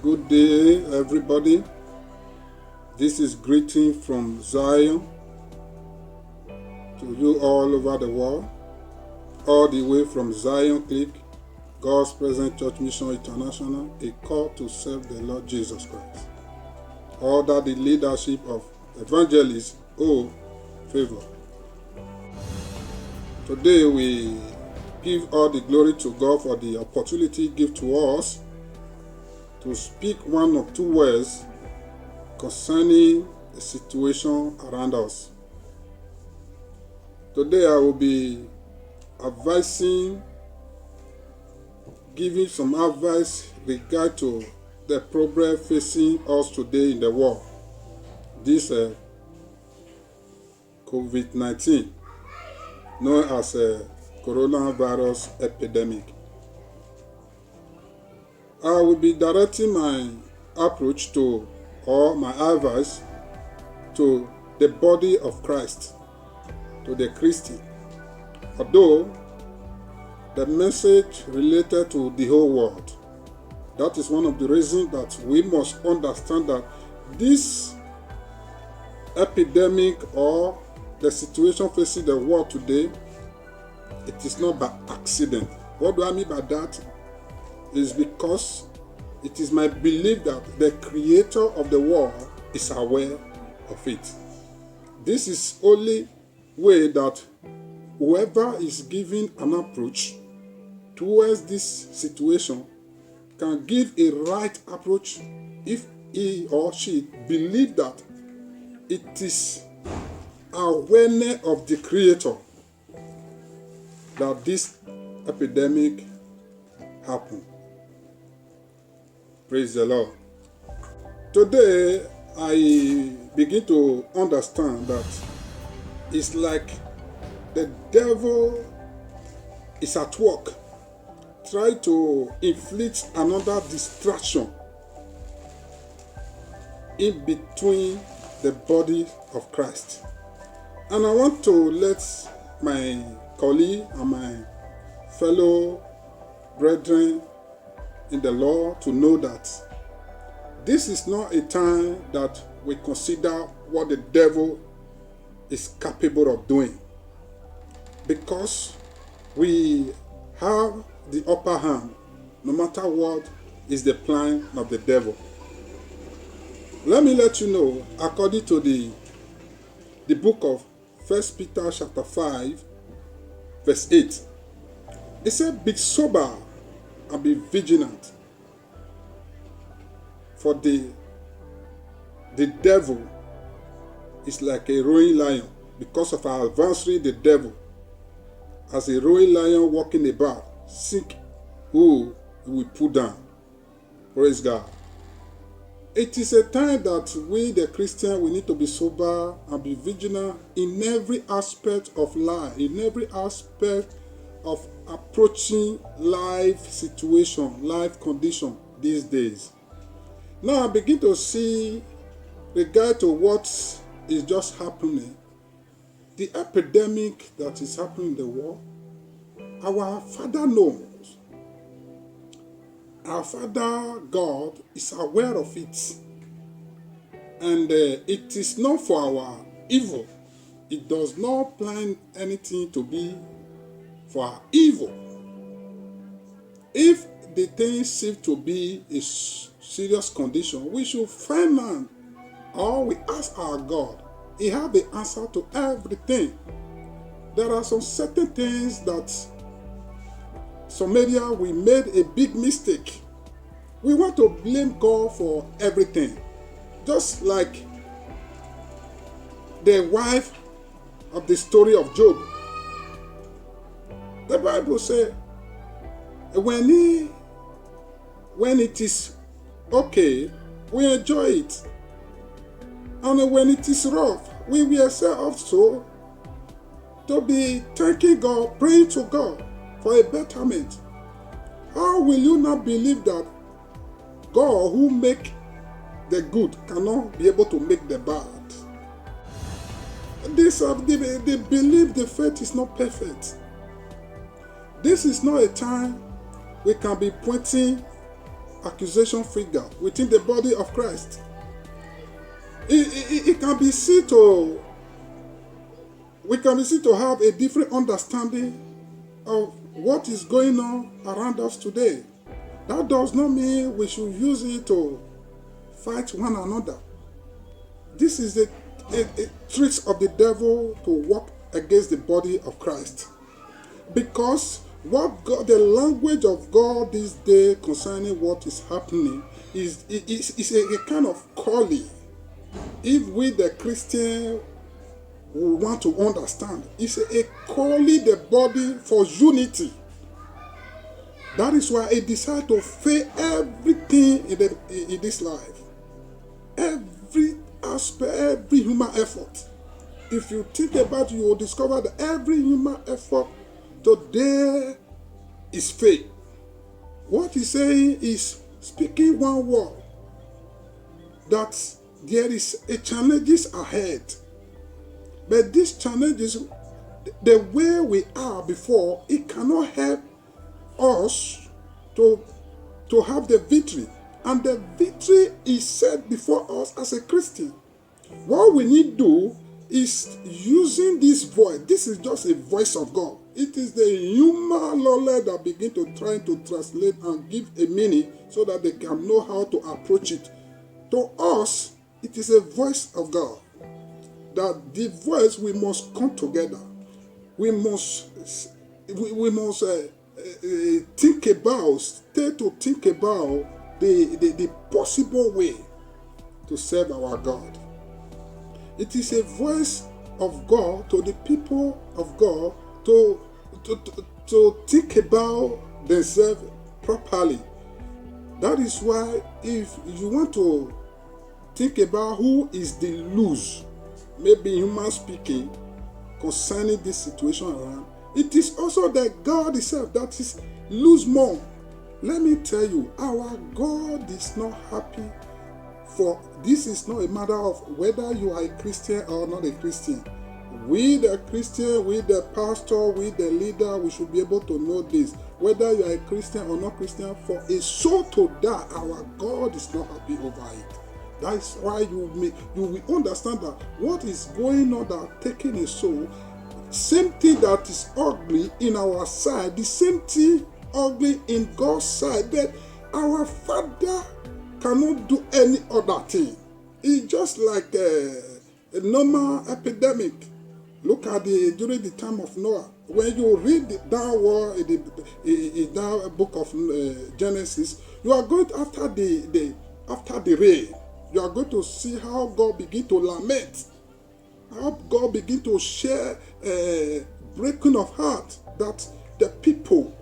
Good day, everybody. This is greeting from Zion to you all over the world, all the way from Zion Click, God's Present Church Mission International, a call to serve the Lord Jesus Christ. Under the leadership of Evangelist O. Favor. Today we give all the glory to God for the opportunity given to us to speak one or two words concerning the situation around us. Today I will be giving some advice regard to the problem facing us today in the world. This COVID-19, known as a coronavirus epidemic. I will be directing my approach to, or my advice to the body of Christ, to the Christian. Although the message related to the whole world. That is one of the reasons that we must understand that this epidemic or the situation facing the world today, it is not by accident. What do I mean by that? Is because it is my belief that the creator of the world is aware of it. This is only way that whoever is giving an approach towards this situation can give a right approach if he or she believe that it is awareness of the creator that this epidemic happened. Praise the Lord. Today, I begin to understand that it's like the devil is at work, try to inflict another distraction in between the body of Christ. And I want to let my colleague and my fellow brethren in the Lord to know that this is not a time that we consider what the devil is capable of doing, because we have the upper hand no matter what is the plan of the devil. Let me let you know, according to the book of 1 Peter chapter 5 verse 8, it said, be sober and be vigilant, for the devil is like a roaring lion. Because of our adversary, the devil, as a roaring lion walking about, seek who he will put down. Praise God. It is a time that we, the Christian, we need to be sober and be vigilant in every aspect of life, in every aspect of approaching life situation, life condition these days. Now I begin to see, regard to what is just happening, the epidemic that is happening in the world. Our Father knows. Our Father God is aware of it. And it is not for our evil. It does not plan anything to be for our evil. If the thing seems to be a serious condition, we should find out, or we ask our God. He has the answer to everything. There are some certain things that some area we made a big mistake. We want to blame God for everything. Just like the wife of the story of Job. The Bible says, when it is okay, we enjoy it. And when it is rough, we will say also to be thanking God, praying to God for a betterment. How will you not believe that God who make the good cannot be able to make the bad? They believe the faith is not perfect. This is not a time we can be pointing accusation figure within the body of Christ. It can be seen to, we can be seen to have a different understanding of what is going on around us today. That does not mean we should use it to fight one another. This is a trick of the devil to work against the body of Christ. Because what God, the language of God this day concerning what is happening is a kind of calling. If we the Christian we want to understand, it's a calling the body for unity. That is why he decided to fail everything in this life. Every aspect, every human effort. If you think about it, you will discover that every human effort today is faith. What he's saying is speaking one word, that there is a challenges ahead. But these challenges, the way we are before, it cannot help us to have the victory. And the victory is set before us as a Christian. What we need to do is using this voice. This is just a voice of God. It is the human knowledge that begin to try to translate and give a meaning so that they can know how to approach it. To us, it is a voice of God. That the voice, we must come together. We must think about, stay to think about the possible way to serve our God. It is a voice of God to the people of God to think about themselves properly. That is why if you want to think about who is the loose, maybe human speaking, concerning this situation around, it is also that God Himself that is loose more. Let me tell you, our God is not happy for this. Is not a matter of whether you are a Christian or not a Christian. We the Christian, we the pastor, we the leader, we should be able to know this. Whether you are a Christian or not Christian, for a soul to die, our God is not happy over it. That's why you will understand that what is going on that taking a soul, same thing that is ugly in our side, the same thing ugly in God's side, but our Father cannot do any other thing. It's just like a normal epidemic. Look at during the time of Noah. When you read that book of Genesis, you are going after the rain. You are going to see how God begin to lament, how God begin to share breaking of heart that the people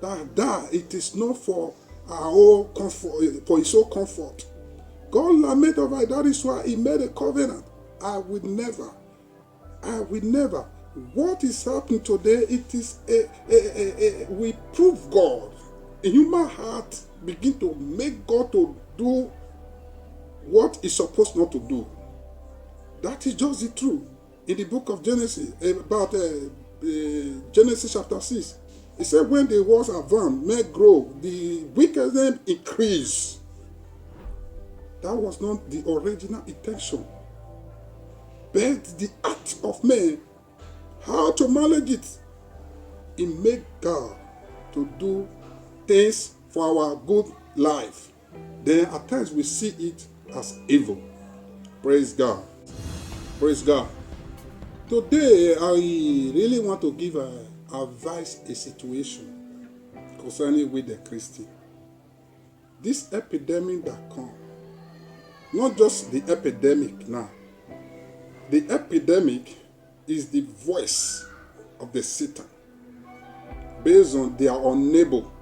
that die, it is not for our own comfort, for His own comfort. God lament over it. That is why He made a covenant. I will never. What is happening today? It is we prove God. A human heart begin to make God to do what He's supposed not to do. That is just the truth. In the book of Genesis, about Genesis chapter 6, it said when the walls advanced, men grow, the wickedness increase. That was not the original intention. But the act of man, how to manage it, it make God to do things for our good life. Then at times we see it as evil. Praise God. Praise God. Today, I really want to give advice a situation concerning with the Christian. This epidemic that comes, not just the epidemic now. The epidemic is the voice of the Satan. Based on they are unable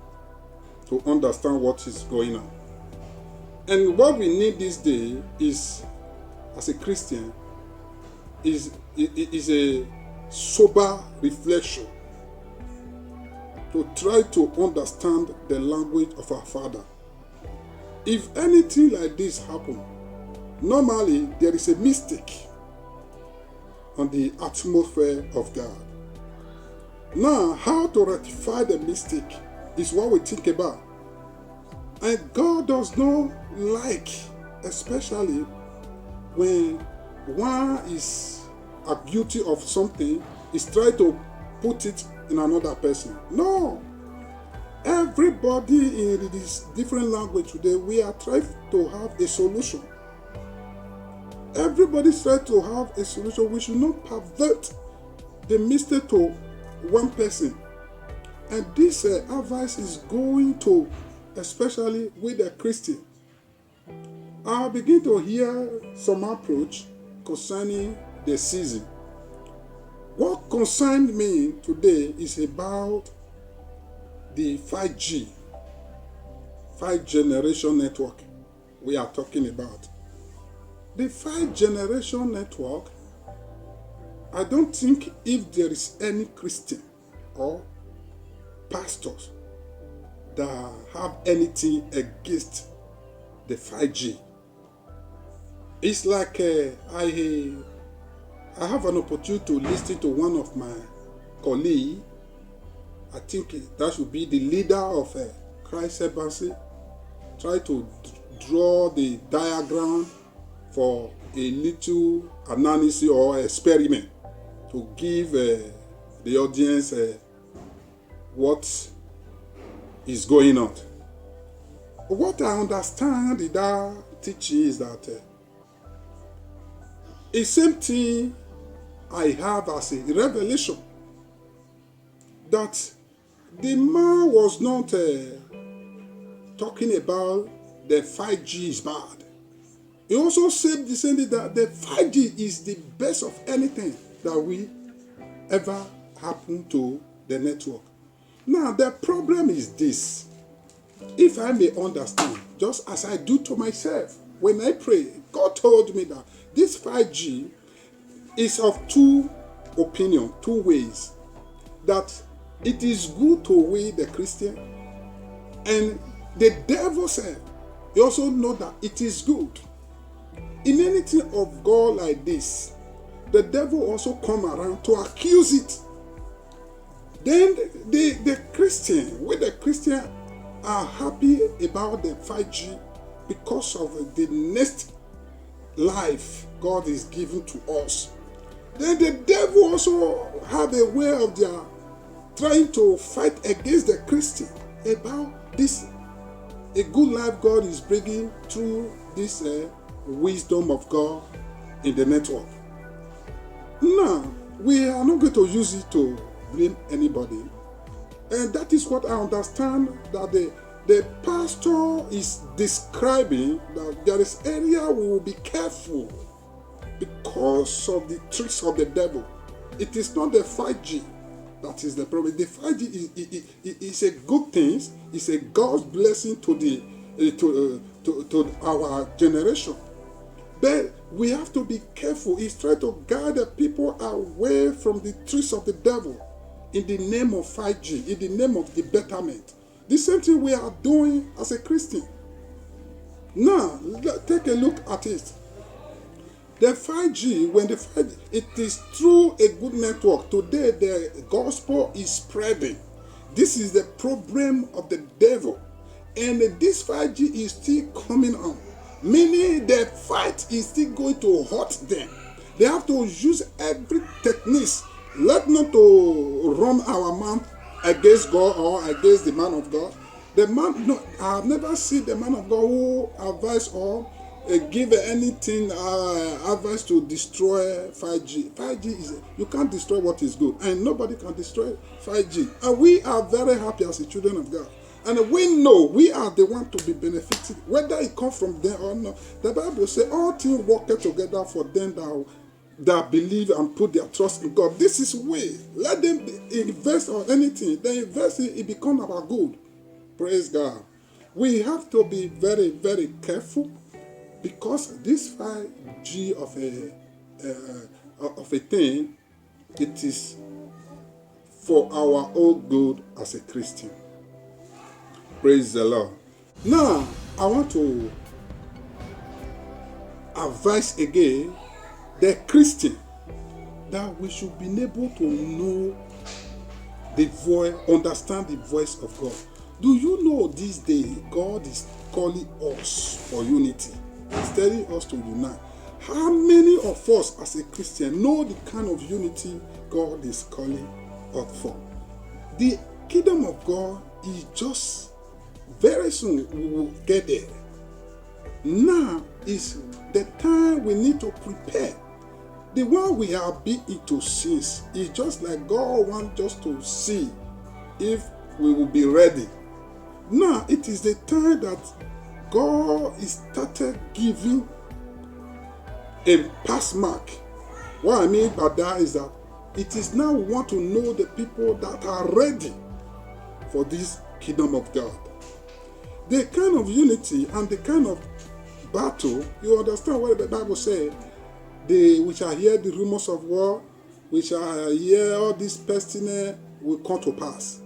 to understand what is going on. And what we need this day is, as a Christian, is a sober reflection to try to understand the language of our Father. If anything like this happens, normally there is a mistake on the atmosphere of God. Now, how to rectify the mistake is what we think about. And God does not like, especially when one is guilty of something, is trying to put it in another person. No. Everybody in this different language today, we are trying to have a solution. Everybody's trying to have a solution. We should not pervert the mistake to one person. And this advice is going to, especially with the Christian. I begin to hear some approach concerning the season. What concerned me today is about the 5G generation network we are talking about. The 5 generation network, I don't think if there is any Christian or pastors that have anything against the 5G. It's like I have an opportunity to listen to one of my colleagues. I think that should be the leader of Christ Embassy. Try to draw the diagram for a little analysis or experiment to give the audience what is going on. What I understand in that teaching is that the same thing I have as a revelation, that the man was not talking about the 5G is bad. He also said the same thing, that the 5G is the best of anything that we ever happen to the network. Now, the problem is this. If I may understand, just as I do to myself, when I pray, God told me that this 5G is of two opinions, two ways. That it is good to we the Christian, and the devil said, you also know that it is good. In anything of God like this, the devil also come around to accuse it. Then the Christian, we the Christian are happy about the 5G because of the next life God is giving to us. Then the devil also have a way of their trying to fight against the Christian about this, a good life God is bringing through this wisdom of God in the network. Now, we are not going to use it to blame anybody. And that is what I understand, that the pastor is describing, that there is area we will be careful because of the tricks of the devil. It is not the 5G that is the problem. The 5G is a good thing. It's a God's blessing to our generation. But we have to be careful. He's trying to guide the people away from the tricks of the devil in the name of 5G, in the name of the betterment. The same thing we are doing as a Christian. Now, take a look at it. The 5G, when the 5G, it is through a good network. Today, the gospel is spreading. This is the problem of the devil. And this 5G is still coming on. Meaning the fight is still going to hurt them. They have to use every technique. Let not to run our mouth against God or against the man of God. The man, no, I have never seen the man of God who advise or give anything advice to destroy 5G. 5G is, you can't destroy what is good, and nobody can destroy 5G. And we are very happy as the children of God. And we know we are the one to be benefited, whether it comes from them or not. The Bible says all things work together for them that believe and put their trust in God. This is way. Let them invest on anything. They invest it become our good. Praise God. We have to be very, very careful, because this 5G of a thing, it is for our own good as a Christian. Praise the Lord. Now, I want to advise again the Christian that we should be able to know the voice, understand the voice of God. Do you know this day God is calling us for unity? He's telling us to unite. How many of us as a Christian know the kind of unity God is calling us for? The kingdom of God is just very soon we will get there. Now is the time we need to prepare. The one we have been into since is just like God wants us to see if we will be ready. Now it is the time that God is started giving a pass mark. What I mean by that is that it is now we want to know the people that are ready for this kingdom of God. The kind of unity and the kind of battle, you understand what the Bible says? We shall hear the rumors of war, we shall hear all this pestilence will come to pass.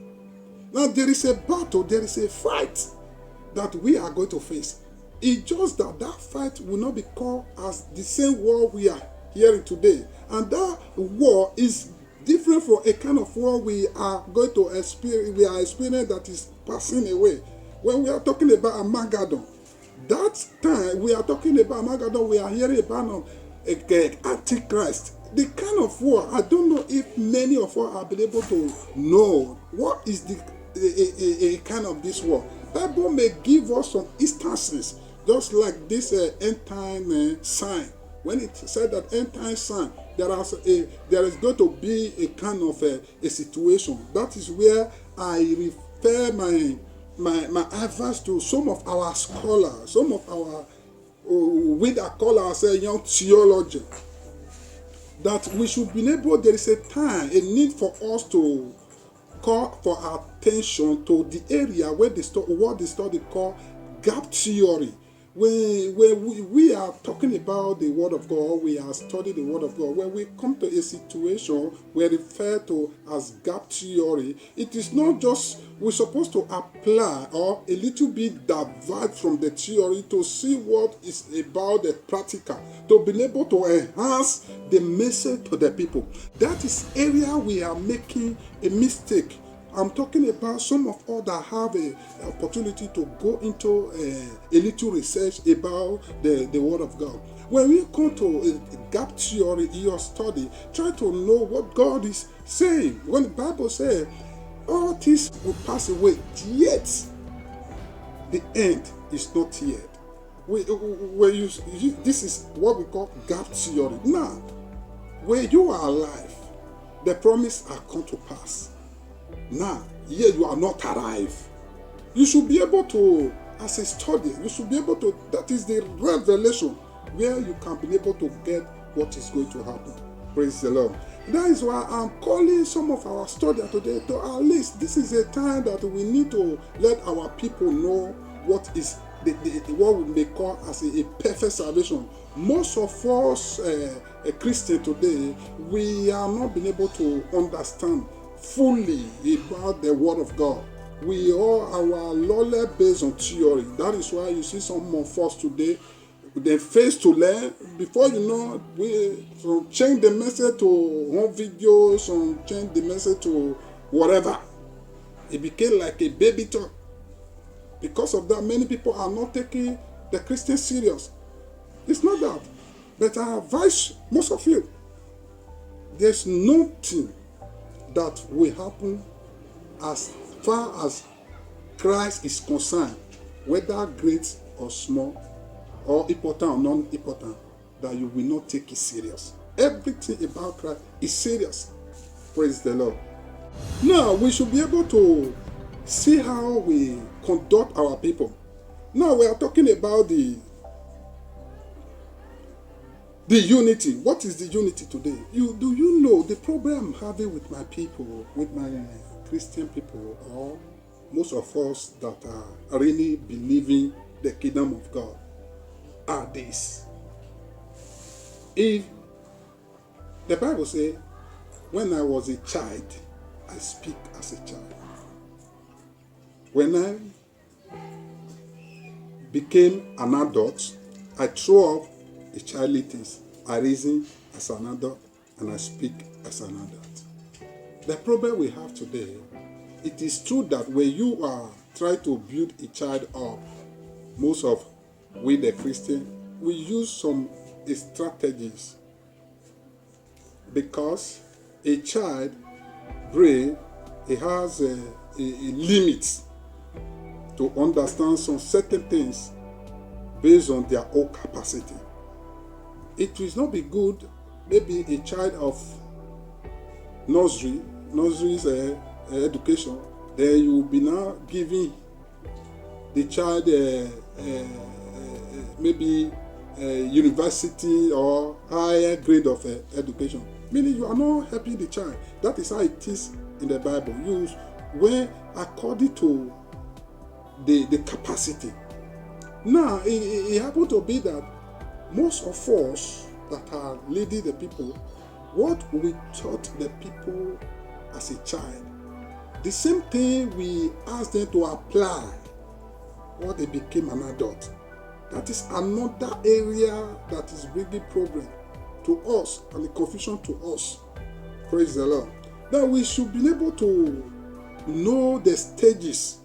Now there is a battle, there is a fight that we are going to face. It's just that that fight will not be called as the same war we are hearing today. And that war is different from a kind of war we are going to experience, we are experiencing that is passing away. When we are talking about Armageddon, that time we are talking about Armageddon, we are hearing about Antichrist. The kind of war, I don't know if many of us have been able to know what is the a kind of this war. Bible may give us some instances, just like this end time sign. When it said that end time sign, there is going to be a kind of a situation. That is where I refer my advice to some of our scholars, some of our we that call ourselves young theologians, that we should be able, there is a time, a need for us to call for attention to the area where what the study called gap theory. When we are talking about the Word of God, we are studying the Word of God. When we come to a situation we refer to as gap theory, it is not just we're supposed to apply or a little bit divert from the theory to see what is about the practical, to be able to enhance the message to the people. That is area we are making a mistake. I'm talking about some of us that have an opportunity to go into a little research about the Word of God. When we come to a gap theory in your study, try to know what God is saying. When the Bible says, all things will pass away, yet the end is not yet. This is what we call gap theory. Now, when you are alive, the promise are come to pass. Now, here you are not arrived. You should be able to, as a study, you should be able to, that is the revelation where you can be able to get what is going to happen. Praise the Lord. That is why I'm calling some of our studies today to at least this is a time that we need to let our people know what is what we may call as a perfect salvation. Most of us Christians today, we are not being able to understand fully about the Word of God. We all our knowledge based on theory. That is why you see some of us today, they face to learn. Before you know, we change the message to home videos, some change the message to whatever. It became like a baby talk. Because of that, many people are not taking the Christian serious. It's not that. But I advise most of you, there's nothing that will happen as far as Christ is concerned, whether great or small, or important or non-important, that you will not take it serious. Everything about Christ is serious. Praise the Lord. Now, we should be able to see how we conduct our people. Now, we are talking about the unity. What is the unity today? Do you know the problem I'm having with my people, with my Christian people, or most of us that are really believing the kingdom of God, are this. If the Bible says, when I was a child, I speak as a child. When I became an adult, I throw off the childly things. I reason as an adult and I speak as an adult. The problem we have today, it is true that when you are try to build a child up, most of we the Christian, we use some strategies, because a child brain, it has a limit to understand some certain things based on their own capacity. It will not be good, maybe a child of nursery's education, then you will be now giving the child maybe a university or higher grade of education, meaning you are not helping the child. That is how it is in the Bible. Use where according to the capacity. Now, it happened to be that most of us that are leading the people, what we taught the people as a child, the same thing we asked them to apply when they became an adult. That is another area that is bringing problem to us and the confusion to us. Praise the Lord. Now we should be able to know the stages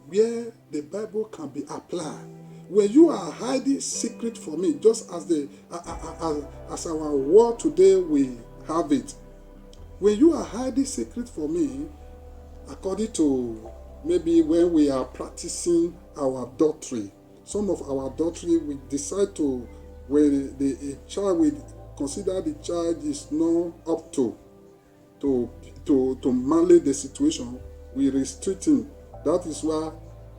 where the Bible can be applied. When you are hiding secret from me, just as as our world today we have it. When you are hiding secret from me, according to maybe when we are practicing our doctrine, some of our doctrine we decide to, when a child, we consider the child is not up to manage the situation, we restrict him. That is why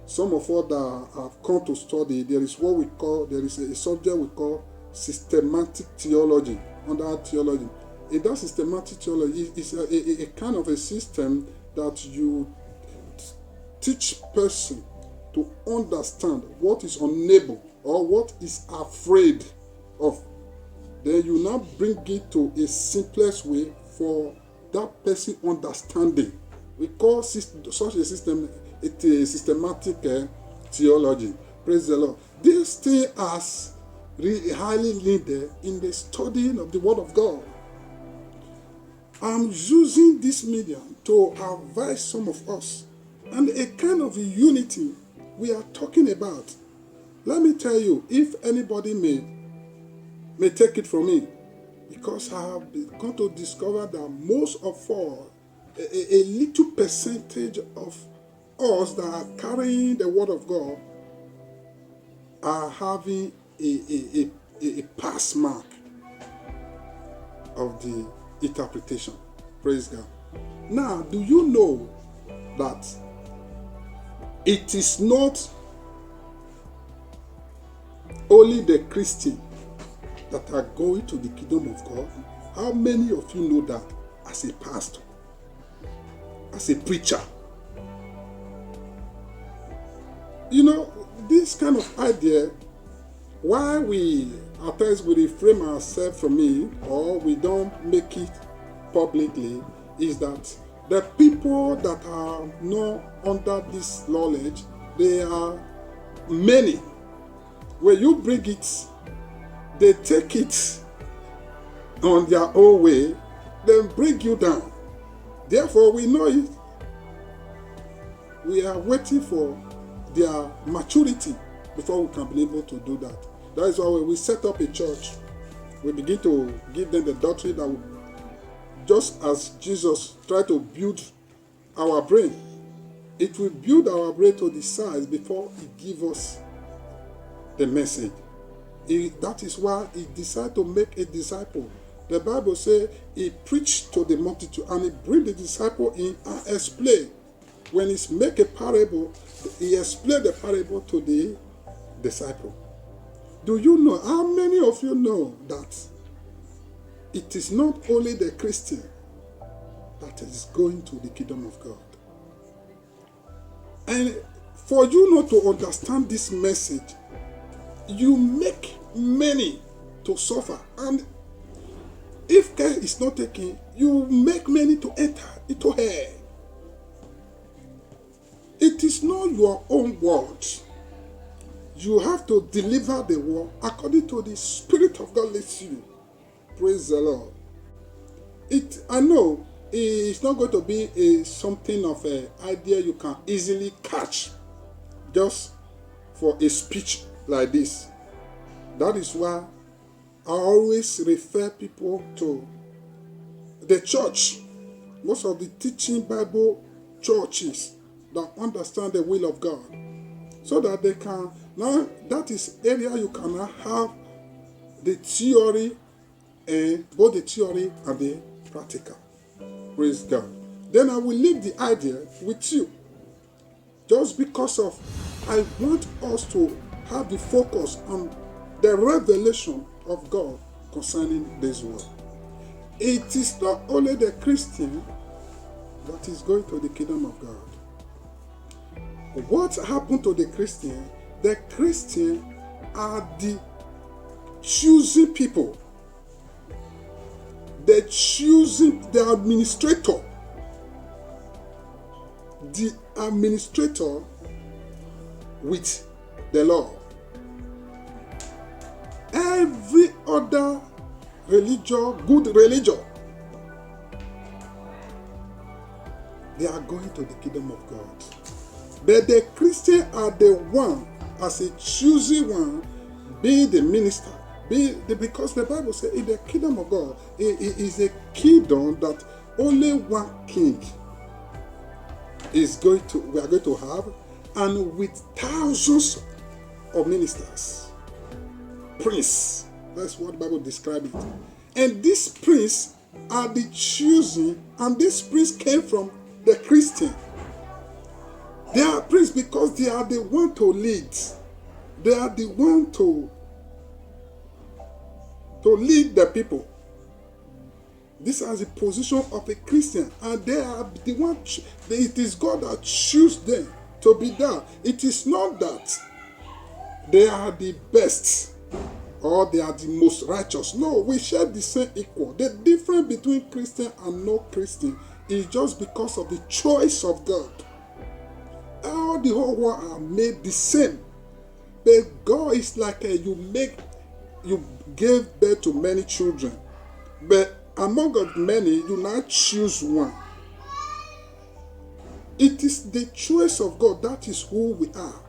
some of us that have come to study, there is a subject we call systematic theology under theology. In that systematic theology is a kind of a system that you teach person to understand what is unable or what is afraid of. Then you now bring it to a simplest way for that person understanding. We call such a system a systematic theology. Praise the Lord. This thing has really highly needed in the studying of the Word of God. I'm using this medium to advise some of us and a kind of unity we are talking about. Let me tell you, if anybody may take it from me, because I have come to discover that most of all, a little percentage of us that are carrying the Word of God are having a pass mark of the interpretation. Praise God. Now, do you know that it is not only the Christian that are going to the kingdom of God? How many of you know that as a pastor, as a preacher? You know, this kind of idea, why we at times we refrain ourselves from it or we don't make it publicly, is that the people that are not under this knowledge, they are many. When you bring it, they take it on their own way, then bring you down. Therefore, we know it. We are waiting for their maturity before we can be able to do that. That is why when we set up a church, we begin to give them the doctrine that will, just as Jesus tried to build our brain, it will build our brain to the size before it gives us the message. That is why he decided to make a disciple. The Bible says he preached to the multitude and he bring the disciple in and explain. When he make a parable, he explained the parable to the disciple. Do you know, how many of you know that it is not only the Christian that is going to the kingdom of God? And for you not to understand this message, you make many to suffer. And if care is not taken, you make many to enter into hell. It is not your own words. You have to deliver the word according to the Spirit of God leads you. Praise the Lord. I know it's not going to be something of an idea you can easily catch. just for a speech like this. That is why I always refer people to the church. Most of the teaching Bible churches that understand the will of God, so that they can, now that is area you can now have the theory, and both the theory and the practical. Praise God. Then I will leave the idea with you, just because of I want us to have the focus on the revelation of God concerning this world. It is not only the Christian that is going to the kingdom of God. What happened to the Christian? The Christians are the choosing people. The choosing, the administrator. The administrator with the law. Every other religion, good religion, they are going to the kingdom of God. But the Christians are the one, as a choosing one, be the minister, because the Bible says in the kingdom of God, it is a kingdom that only one king we are going to have, and with thousands of ministers. Prince. That's what the Bible describes it. And these princes are the choosing, and this prince came from the Christian. They are priests because they are the one to lead. They are the one to lead the people. This is the position of a Christian, and they are the one. It is God that chooses them to be there. It is not that they are the best or they are the most righteous. No, we share the same equal. The difference between Christian and no Christian is just because of the choice of God. All the whole world are made the same. But God is like you gave birth to many children. But among of many, you now choose one. It is the choice of God. That is who we are.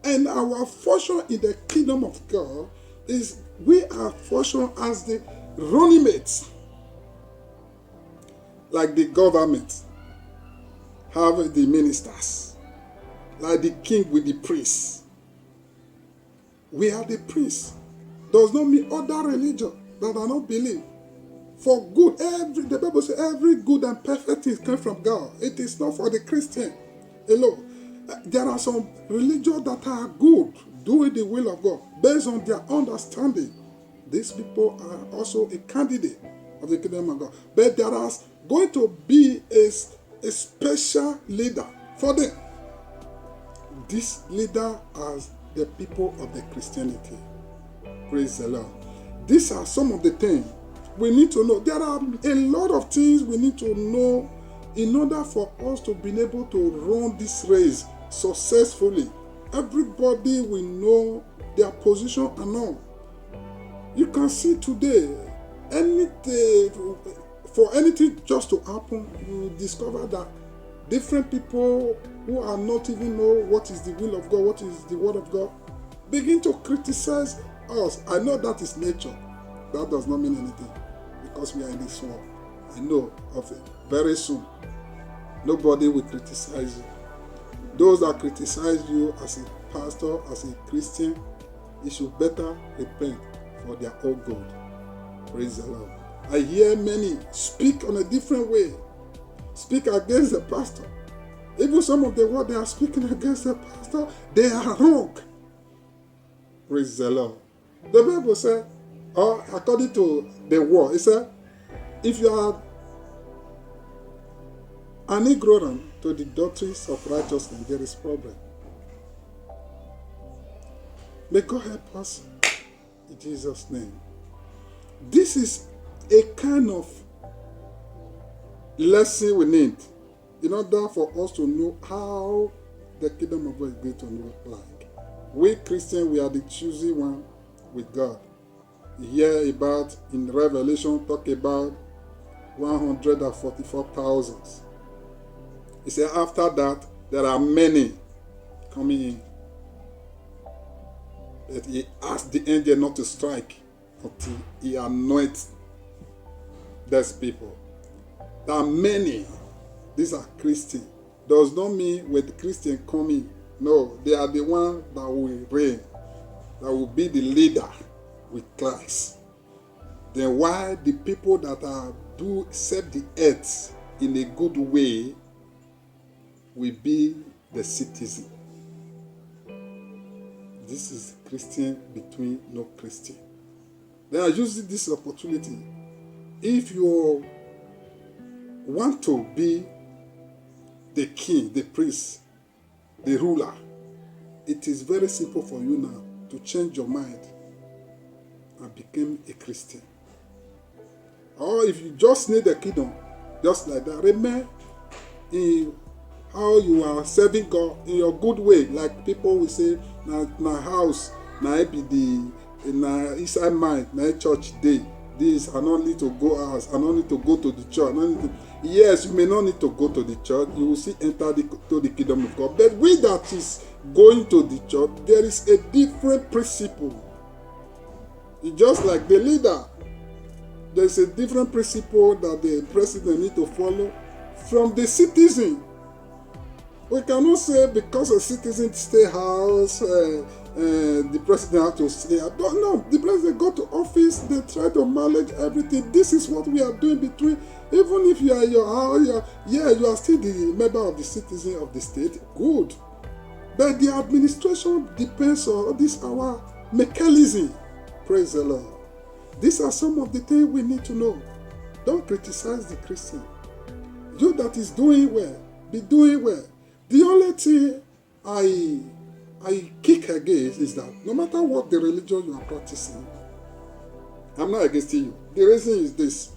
And our function in the kingdom of God is we are functioning as the running mates. Like the government have the ministers. Like the king with the priests. We are the priests. Does not mean other religion that are not believe. For good, the Bible says every good and perfect thing comes from God. It is not for the Christian alone. There are some religions that are good, doing the will of God, based on their understanding. These people are also a candidate of the kingdom of God. But there is going to be a special leader for them. This leader is the people of the Christianity. Praise the Lord. These are some of the things we need to know. There are a lot of things we need to know in order for us to be able to run this race successfully. Everybody will know their position and all. You can see today, for anything just to happen, you discover that different people who are not even know what is the will of God, what is the word of God, begin to criticize us. I know that is nature. That does not mean anything because we are in this world. I know of it. Very soon, nobody will criticize you. Those that criticize you as a pastor, as a Christian, you should better repent for their own good. Praise the Lord. I hear many speak on a different way, speak against the pastor. Even some of the word they are speaking against the pastor, they are wrong. Praise the Lord. The Bible said, or according to the word, it said, if you are an ignorant to the doctrines of righteousness, there is problem. May God help us in Jesus' name. This is a kind of lesson we need in order for us to know how the kingdom of God is going to look like. We Christians, we are the choosy one with God. You hear about in Revelation, talk about 144,000. He said after that, there are many coming in But he asked the angel not to strike until he anoints those people. There are many. These are Christians. Does not mean when the Christian coming. No, they are the one that will reign, that will be the leader with Christ. Then why the people that are do set the earth in a good way will be the citizen. This is Christian between no Christian. They are using this opportunity. If you want to be the king, the priest, the ruler, it is very simple for you now to change your mind and become a Christian. Or if you just need a kingdom, just like that, remain in how you are serving God in your good way. Like people will say, na house, na be the na inside mind, na church day. This I don't need to go out. I don't need to go to the church. Yes, you may not need to go to the church. You will still enter to the kingdom of God. But we that is going to the church, there is a different principle. It's just like the leader. There is a different principle that the president need to follow from the citizen. We cannot say because a citizen stay house, the president has to stay. No, the president go to office, they try to manage everything. This is what we are doing between, even if you are in your house, you are still the member of the citizen of the state, good. But the administration depends on this our mechanism. Praise the Lord. These are some of the things we need to know. Don't criticize the Christian. You that is doing well, be doing well. The only thing I kick against is that no matter what the religion you are practicing, I'm not against you. The reason is this,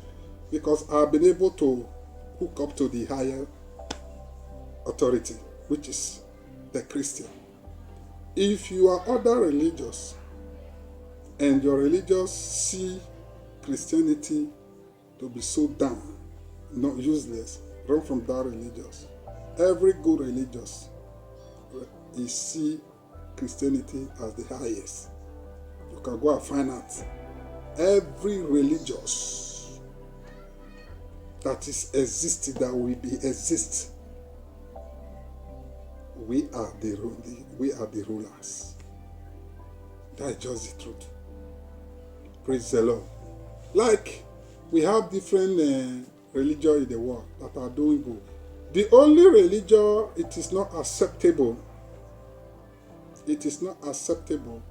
because I've been able to hook up to the higher authority, which is the Christian. If you are other religious and your religious see Christianity to be so down, not useless, run from that religious. Every good religious is see Christianity as the highest. You can go and find out. Every religious that is existing, that will be exist, we are the rulers. That is just the truth. Praise the Lord. Like we have different religions in the world that are doing good. The only religion it is not acceptable. It is not acceptable,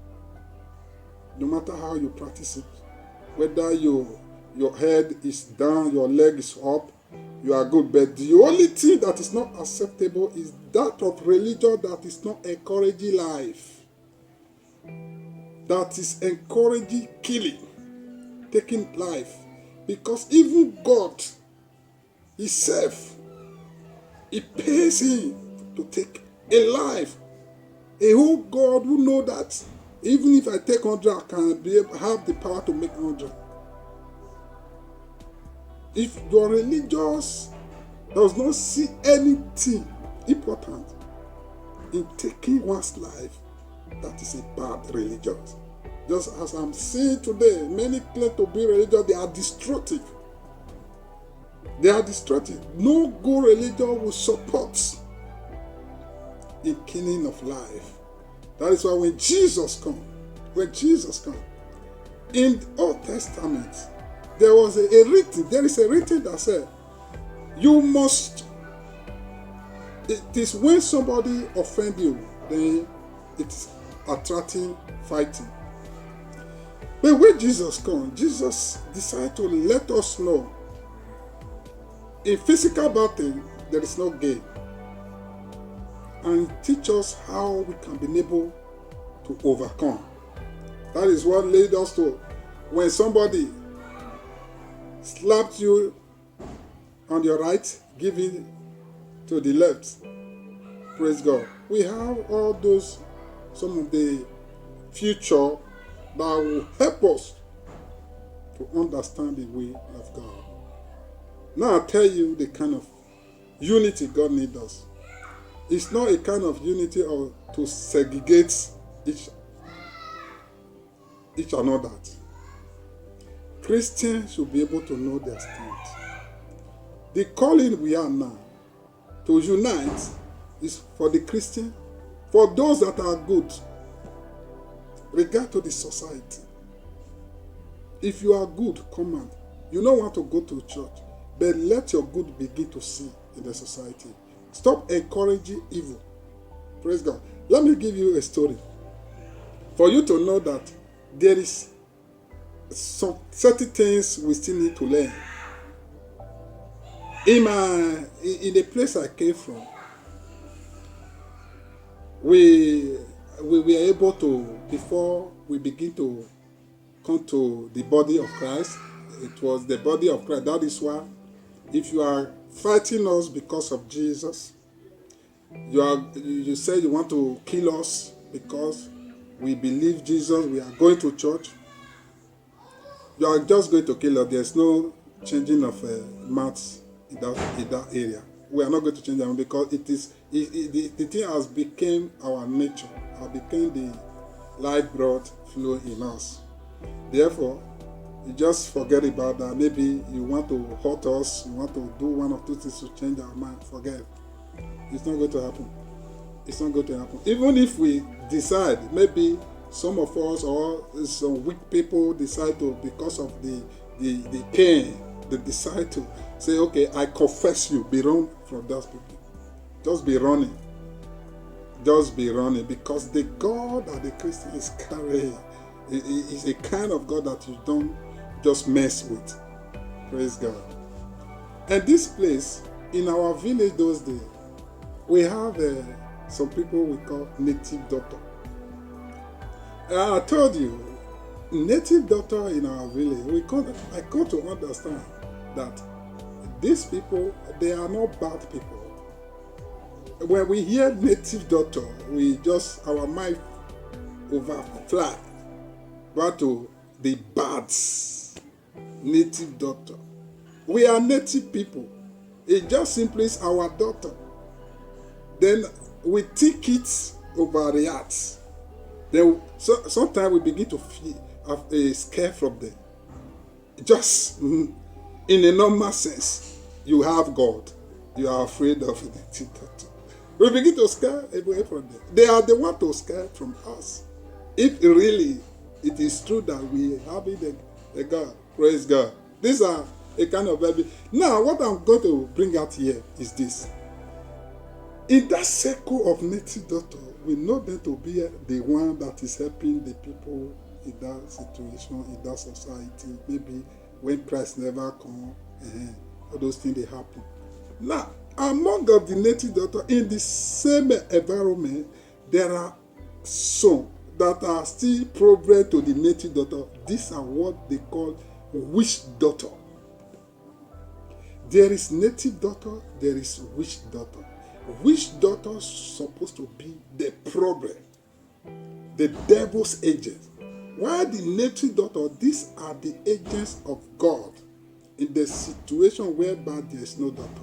no matter how you practice it. Whether your head is down, your leg is up, you are good. But the only thing that is not acceptable is that of religion that is not encouraging life. That is encouraging killing, taking life. Because even God Himself, He pays him to take a life. A whole God who know that even if I take 100, I can have the power to make 100. If your religious does not see anything important in taking one's life, that is a bad religion. Just as I'm seeing today, many claim to be religious, they are destructive. They are destructive. No good religion will support in killing of life. That is why when Jesus come, in the Old Testament, there is a written that said, you must, it is when somebody offend you, then it's attracting fighting. But when Jesus come, Jesus decided to let us know in physical battle, there is no gain. And teach us how we can be able to overcome. That is what led us to when somebody slapped you on your right, give it to the left. Praise God. We have all those, some of the future that will help us to understand the way of God. Now I'll tell you the kind of unity God needs us. It's not a kind of unity or to segregate each It shall know that. Christians should be able to know their stand. The calling we are now to unite is for the Christian, for those that are good, regard to the society. If you are good, come on. You don't want to go to church, but let your good begin to see in the society. Stop encouraging evil. Praise God. Let me give you a story. For you to know that there is some certain things we still need to learn. In the place I came from, we were able to, before we begin to come to the body of Christ, it was the body of Christ. That is why, if you are fighting us because of Jesus, you say you want to kill us because we believe Jesus, we are going to church. You are just going to kill us. There's no changing of maths in that area. We are not going to change them because the thing has become our nature, has become the life blood flow in us. Therefore, you just forget about that. Maybe you want to hurt us, you want to do one or two things to change our mind. Forget. It's not going to happen. It's not going to happen. Even if we decide, maybe some of us or some weak people decide to, because of the pain, they decide to say, okay, I confess you, be run from those people. Just be running. Just be running, because the God that the Christian is carrying is a kind of God that you don't just mess with. Praise God. And this place, in our village those days, we have some people we call native doctor. I told you, native doctor in our village, I come to understand that these people, they are not bad people. When we hear native doctor, our mind overfly back to the bads. Native doctor. We are native people. It just simply is our doctor. Then we think it overreact. Then sometimes we begin to have a scare from them. Just in a normal sense, you have God. You are afraid of the native doctor. We begin to scare away from them. They are the one to scare from us. If really it is true that we have a God, praise God. These are a kind of baby. Now, what I'm going to bring out here is this. In that circle of native doctor, we know them to be the one that is helping the people in that situation, in that society. Maybe when Christ never come, all those things they happen. Now, among of the native doctor, in the same environment, there are some that are still problem to the native doctor. These are what they call witch doctor. There is native doctor, there is witch doctor. Witch doctor is supposed to be the problem, the devil's agent. While the native doctor, these are the agents of God in the situation whereby there is no doctor,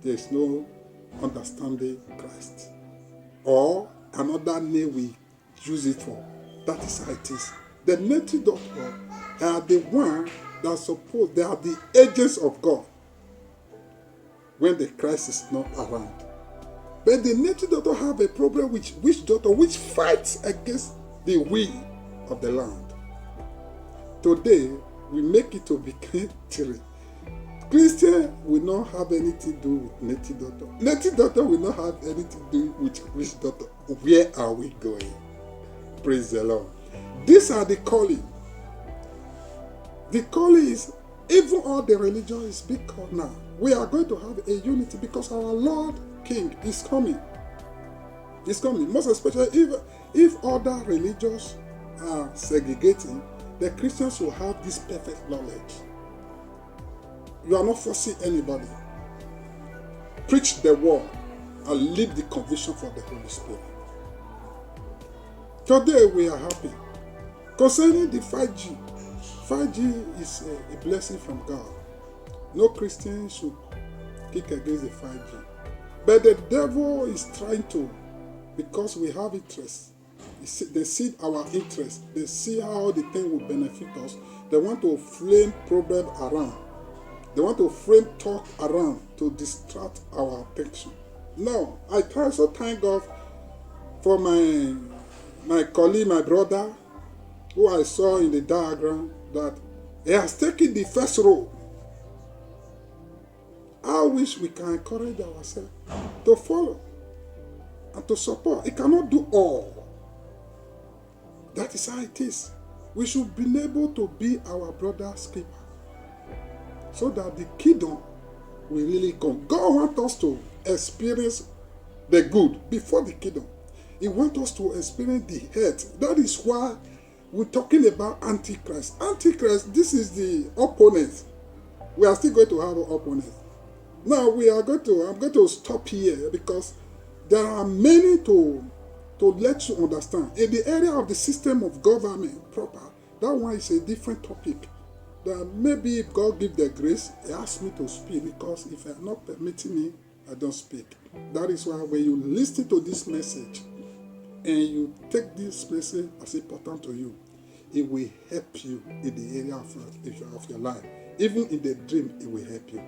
there is no understanding Christ. Or another name we use it for. That is how it is. The native doctor are the one that suppose they are the agents of God when the Christ is not around. But the native doctor have a problem with witch doctor, which fights against the will of the land. Today, we make it to become three. Christian will not have anything to do with native doctor. Native doctor will not have anything to do with witch doctor. Where are we going? Praise the Lord. These are the calling. The calling is, even all the religion is big call now. We are going to have a unity because our Lord King is coming. He's coming. Most especially if other religions are segregating, the Christians will have this perfect knowledge. You are not forcing anybody. Preach the word and leave the conviction for the Holy Spirit. Today we are happy. Concerning the 5G, 5G is a blessing from God. No Christian should kick against the 5G. But the devil is trying to, because we have interest They see our interest. They see how the thing will benefit us. They want to frame problem around. They want to frame talk around to distract our attention. No, I also thank God for my colleague, my brother, who I saw in the diagram, that he has taken the first role. I wish we can encourage ourselves to follow and to support. It cannot do all. That is how it is. We should be able to be our brother's keeper, so that the kingdom will really come. God wants us to experience the good before the kingdom. He wants us to experience the hurt. That is why we're talking about Antichrist. Antichrist, this is the opponent. We are still going to have an opponent. Now I'm going to stop here, because there are many to let you understand. In the area of the system of government proper, that one is a different topic. That maybe if God give the grace, He asks me to speak, because if you are not permitting me, I don't speak. That is why when you listen to this message and you take this message as important to you, it will help you in the area of your life. Even in the dream, it will help you.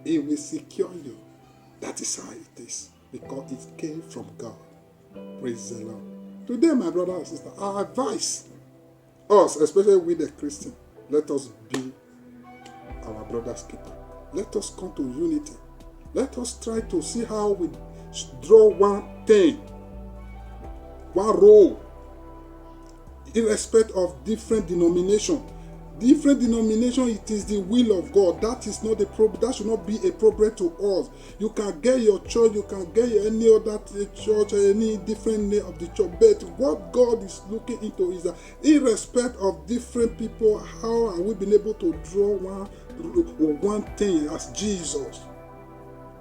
It will secure you. That is how it is, because it came from God. Praise the Lord. Today, my brother and sister, I advise us, especially with the Christian, let us be our brother's keeper. Let us come to unity. Let us try to see how we draw one thing, one role, in respect of different denomination. Different denomination, it is the will of God. That is not a problem. That should not be a problem to us. You can get your church, you can get any other church, any different name of the church. But what God is looking into is that, in respect of different people, how are we been able to draw one thing as Jesus?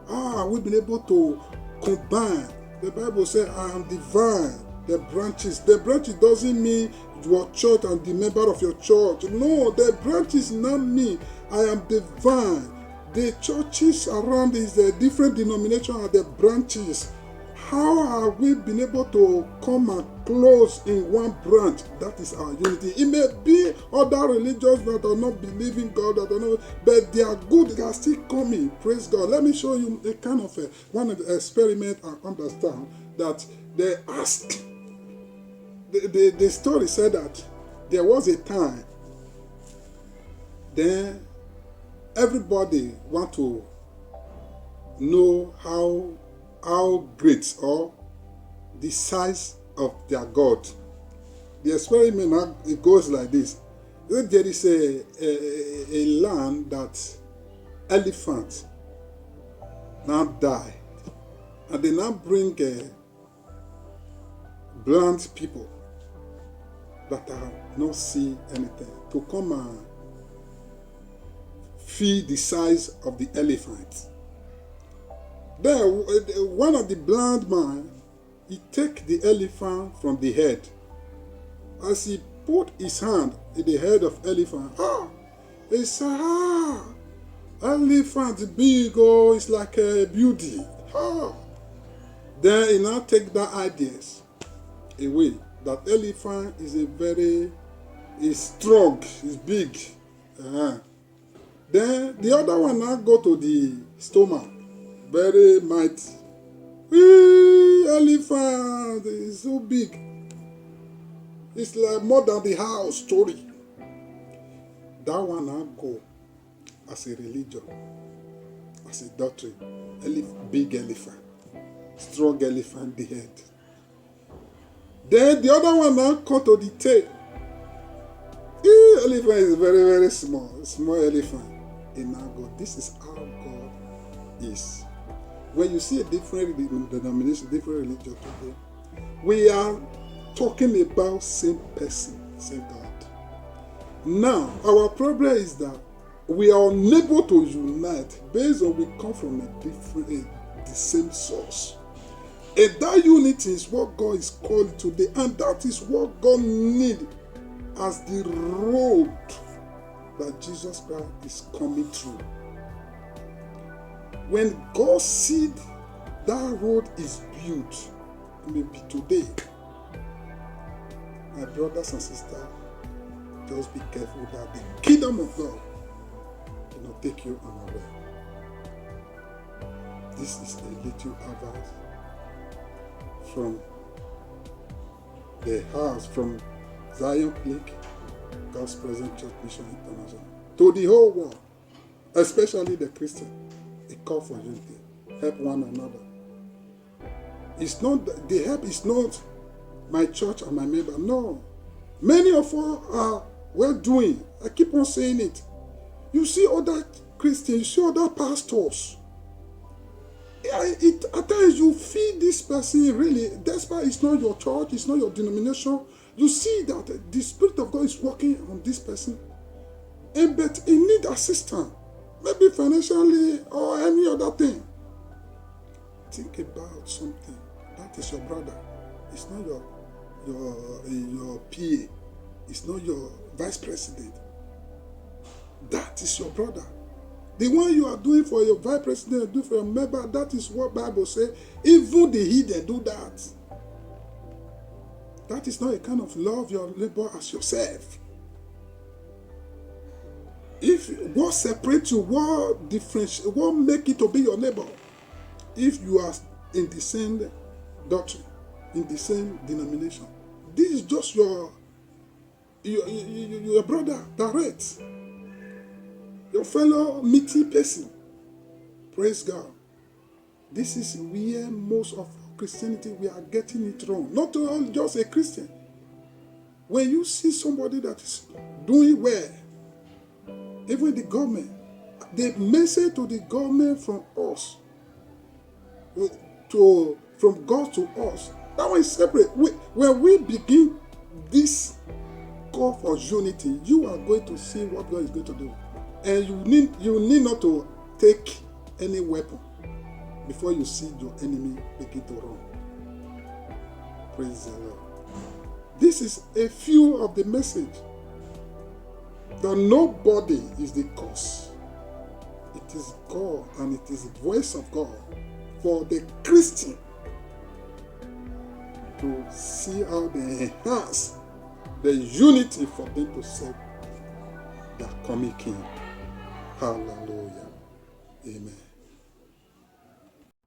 How are we been able to combine? The Bible says, I am divine. The branches doesn't mean your church and the member of your church. No, the branches not me. I am divine. The churches around is the different denomination are the branches. How are we been able to come and close in one branch? That is our unity. It may be other religions that are not believing God, that are not, but they are good. They are still coming. Praise God. Let me show you a kind of one of the experiment I understand that they asked. The story said that there was a time then everybody want to know how great or the size of their God. The experiment, it goes like this. There is a land that elephants now die, and they now bring blind people that are not see anything to come and feel the size of the elephant. Then one of the blind man, he take the elephant from the head. As he put his hand in the head of elephant, he said, elephant big, oh, it's like a beauty. Then he now take that ideas away. That elephant is strong, is big. Then the other one now go to the stomach, very mighty. Elephant is so big. It's like more than the house story. That one now go as a religion, as a doctrine. Big elephant, strong elephant, the head. Then the other one now come to the tail. Elephant is very, very small elephant. And now God, this is how God is. When you see a different denomination, different religion today, we are talking about same person, same God. Now, our problem is that we are unable to unite based on we come from the same source. And that unity is what God is calling today, and that is what God needs as the road that Jesus Christ is coming through. When God sees that road is built, maybe today, My brothers and sisters, just be careful that the kingdom of God will not take you unaware. This is a little advice from the house, from Zion Clique, God's Present Church Mission International, to the whole world, especially the Christian. A call for unity. Help one another. It's not, the help is not my church or my member. No. Many of us are well doing. I keep on saying it. You see other Christians, you see other pastors. At times you feel this person really, despite it's not your church, it's not your denomination, you see that the Spirit of God is working on this person. But he needs assistance, maybe financially or any other thing. Think about something. That is your brother. It's not your PA. It's not your vice president. That is your brother. The one you are doing for your vice president, do for your member, that is what Bible says. Even the heathen do that. That is not a kind of love your neighbor as yourself. If what separates you, what differentiates, what make it to be your neighbor? If you are in the same doctrine, in the same denomination, this is just your brother direct. Your fellow meeting person. Praise God. This is where most of Christianity, we are getting it wrong. Not just a Christian. When you see somebody that is doing well, even the government, the message to the government from us, from God to us, that one is separate. When we begin this call for unity, you are going to see what God is going to do. And you need not to take any weapon before you see your enemy begin to run. Praise the Lord. This is a few of the message. That nobody is the cause. It is God, and it is the voice of God for the Christian to see how they enhance the unity for them to serve the coming King. Hallelujah. Amen.